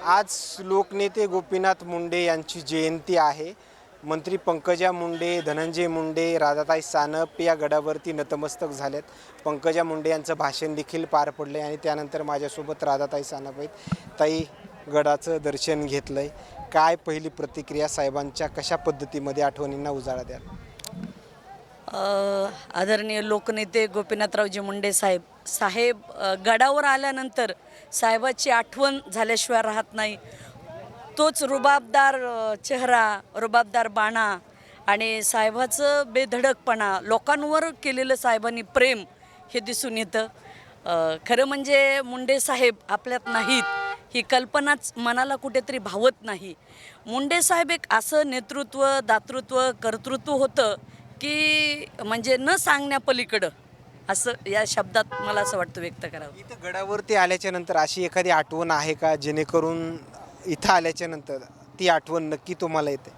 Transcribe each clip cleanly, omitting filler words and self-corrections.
आज लोकनेते गोपीनाथ मुंडे यांची जयंती आहे। मंत्री पंकजा मुंडे, धनंजय मुंडे, राधाताई सानप या गडावरती नतमस्तक झालेत। पंकजा मुंडे यांचं भाषण देखील पार पडले आणि त्यानंतर माझ्यासोबत राधाताई सानप आहेत। ताई, गडाचं दर्शन घेतलंय, काय पहिली प्रतिक्रिया साहेबांच्या, कशा पद्धतीमध्ये आठवणींना उजाळा द्याल? आदरणीय लोकनेते गोपीनाथरावजी मुंडे साहेब गडावर आल्यानंतर साहेबाची आठवण झाल्याशिवाय राहत नाही। तोच रुबाबदार चेहरा, रुबाबदार बाणा आणि साहेबाचं बेधडकपणा, लोकांवर केलेलं साहेबांनी प्रेम हे दिसून येतं। खरं म्हणजे मुंडे साहेब आपल्यात नाहीत ही कल्पनाच मनाला कुठेतरी भावत नाही। मुंडे साहेब एक असं नेतृत्व, दातृत्व, कर्तृत्व होतं की म्हणजे न सांगण्यापलीकडं, असं या शब्दात मला असं वाटतं व्यक्त करावं। इथं गडावरती आल्याच्या नंतर अशी एखादी आठवण आहे का, जेणेकरून इथं आल्याच्या नंतर ती आठवण नक्की तुम्हाला येते?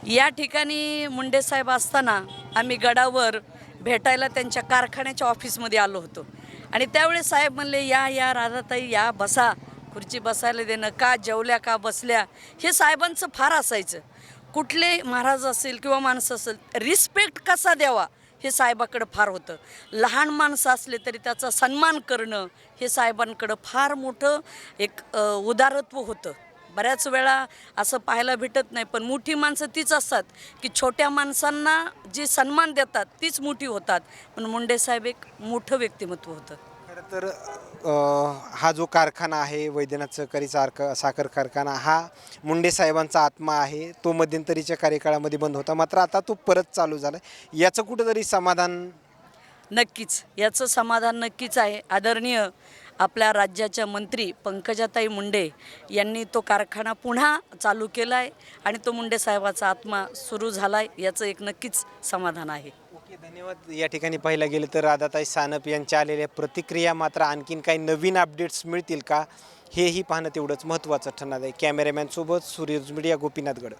या ठिकाणी मुंडे साहेब असताना आम्ही गडावर भेटायला त्यांच्या कारखान्याच्या ऑफिसमध्ये आलो होतो आणि त्यावेळेस साहेब म्हणले, या राधाताई या, बसा, खुर्ची बसायला देणं, का जेवल्या का बसल्या, हे साहेबांचं फार असायचं। कुठले महाराज असेल किंवा माणसं असेल, रिस्पेक्ट कसा द्यावा हे साहेबाकडं फार होतं। लहान माणसं असले तरी त्याचा सन्मान करणं हे साहेबांकडं फार मोठं एक उदारत्व होतं। बऱ्याच वेळा असं पाहायला भेटत नाही, पण मोठी माणसं तीच असतात की छोट्या माणसांना जे सन्मान देतात तीच मोठी होतात। पण मुंडे साहेब एक मोठं व्यक्तिमत्व होतं। खरं तर हा जो कारखाना आहे, वैद्यनाथ सहकारी साखर कारखाना, हा मुंडे साहेबांचा आत्मा आहे। तो मध्यंतरीच्या कार्यकाळामध्ये बंद होता, मात्र आता तो परत चालू झाला। याचं कुठंतरी समाधान? नक्कीच, याचं समाधान नक्कीच आहे। आदरणीय आपल्या राज्याच्या मंत्री पंकजाताई मुंडे यांनी तो कारखाना पुन्हा चालू केला आहे आणि तो मुंडे साहेबाचा आत्मा सुरू झाला आहे, याचं एक नक्कीच समाधान आहे। ओके, धन्यवाद। या ठिकाणी पाहायला गेलं तर राधाताई सानप यांच्या आलेल्या प्रतिक्रिया, मात्र आणखीन काही नवीन अपडेट्स मिळतील का, हेही पाहणं तेवढंच महत्त्वाचं ठरणार आहे। कॅमेरामॅनसोबत सूर्यज मीडिया, गोपीनाथगड।